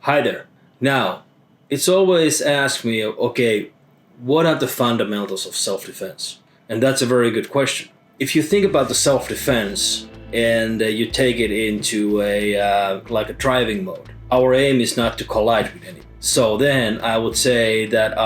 Hi there. Now, it's always asked me, okay, what are the fundamentals of self-defense? And that's a very good question. If you think about the self-defense and you take it into like a driving mode, our aim is not to collide with anyone. So then I would say that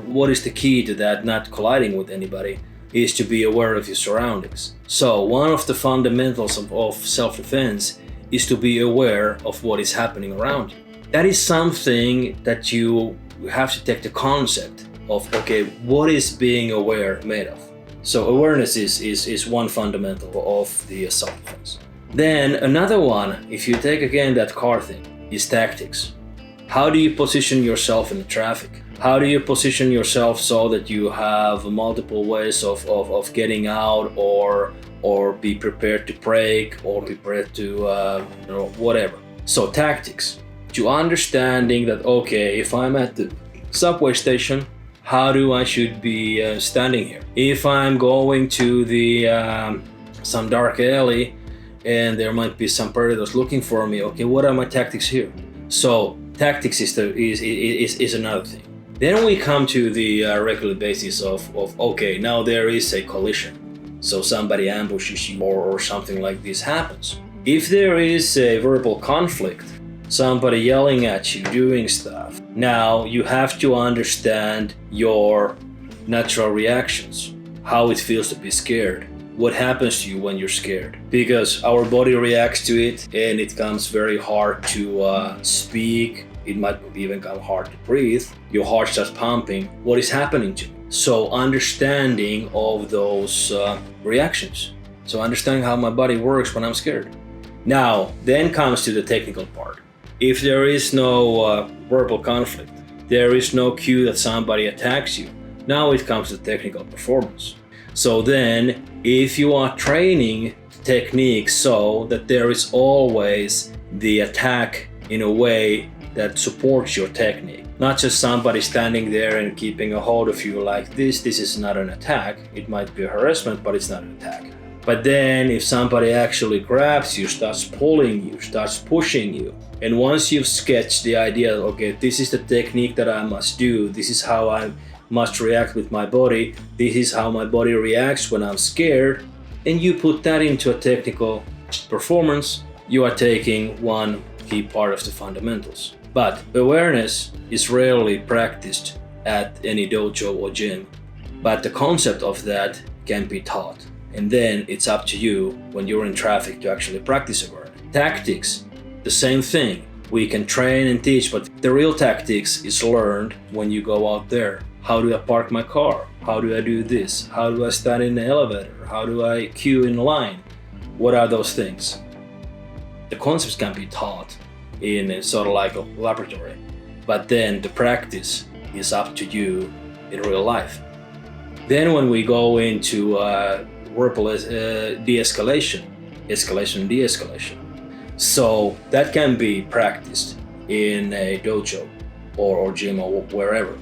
what is the key to that not colliding with anybody is to be aware of your surroundings. So one of the fundamentals of self-defense is to be aware of what is happening around you. That is something that you have to take the concept of, okay, what is being aware made of? So awareness is one fundamental of the self-defense. Then another one, if you take again that car thing, is tactics. How do you position yourself in the traffic? How do you position yourself so that you have multiple ways of getting out or be prepared to brake or be prepared to whatever. So tactics. To understanding that, okay, if I'm at the subway station, how do I should be standing here? If I'm going to the some dark alley and there might be some predators looking for me, okay, what are my tactics here? So tactics is another thing. Then we come to the regular basis of okay, now there is a collision. So somebody ambushes you or something like this happens. If there is a verbal conflict, somebody yelling at you, doing stuff, now you have to understand your natural reactions, how it feels to be scared, what happens to you when you're scared. Because our body reacts to it and it comes very hard to speak, it might even come hard to breathe, your heart starts pumping, what is happening to me? So understanding of those reactions. So understanding how my body works when I'm scared. Now, then comes to the technical part. If there is no verbal conflict, there is no cue that somebody attacks you, now it comes to technical performance. So then, if you are training techniques so that there is always the attack in a way that supports your technique, not just somebody standing there and keeping a hold of you like this is not an attack. It might be a harassment, but it's not an attack. But then if somebody actually grabs you, starts pulling you, starts pushing you, and once you've sketched the idea, okay, this is the technique that I must do, this is how I must react with my body, this is how my body reacts when I'm scared, and you put that into a technical performance, you are taking one key part of the fundamentals. But awareness is rarely practiced at any dojo or gym, but the concept of that can be taught. And then it's up to you when you're in traffic to actually practice awareness. Tactics, the same thing. We can train and teach, but the real tactics is learned when you go out there. How do I park my car? How do I do this? How do I stand in the elevator? How do I queue in line? What are those things? The concepts can be taught in sort of like a laboratory, but then the practice is up to you in real life. Then when we go into verbal de-escalation, escalation and de-escalation, so that can be practiced in a dojo or gym or wherever.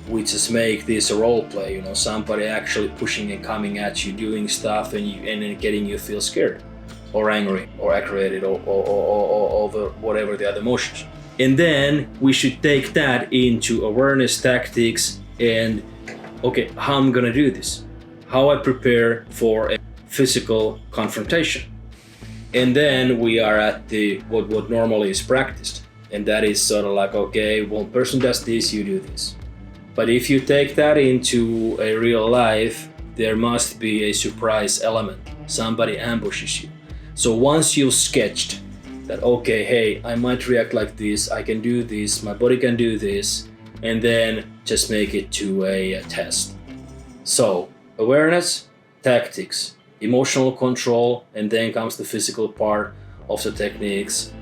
We just make this a role play, somebody actually pushing and coming at you, doing stuff and then getting you feel scared or angry or aggravated or over whatever the other emotions. And then we should take that into awareness tactics and, okay, how I'm gonna do this, how I prepare for a physical confrontation. And then we are at the what normally is practiced. And that is sort of like, okay, one person does this, you do this. But if you take that into a real life, there must be a surprise element. Somebody ambushes you. So once you've sketched that, okay, hey, I might react like this, I can do this, my body can do this, and then just make it to a test. So awareness, tactics, emotional control, and then comes the physical part of the techniques.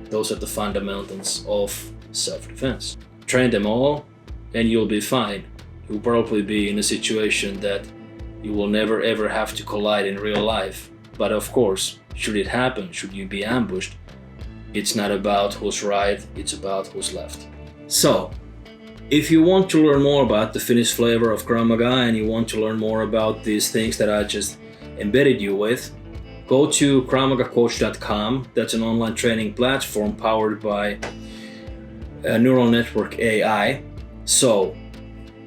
Those are the fundamentals of self-defense. Train them all and you'll be fine. You'll probably be in a situation that you will never ever have to collide in real life. But of course, should it happen, should you be ambushed, it's not about who's right, it's about who's left. So, if you want to learn more about the Finnish flavor of Krav Maga and you want to learn more about these things that I just embedded you with, go to kravmagacoach.com. That's an online training platform powered by neural network AI. So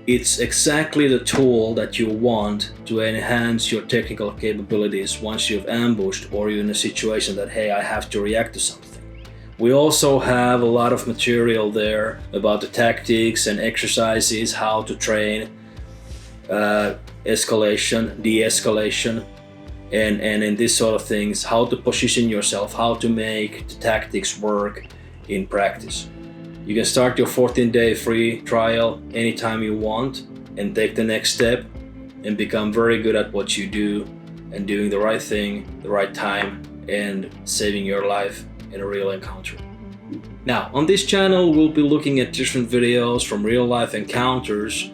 it's exactly the tool that you want to enhance your technical capabilities once you've ambushed or you're in a situation that, hey, I have to react to something. We also have a lot of material there about the tactics and exercises, how to train escalation, de-escalation, and in this sort of things, how to position yourself, how to make the tactics work in practice. You can start your 14-day free trial anytime you want and take the next step and become very good at what you do and doing the right thing, the right time, and saving your life in a real encounter. Now, on this channel, we'll be looking at different videos from real life encounters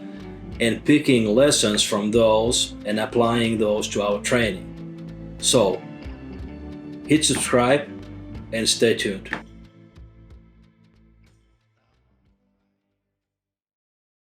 and picking lessons from those and applying those to our training. So, hit subscribe and stay tuned.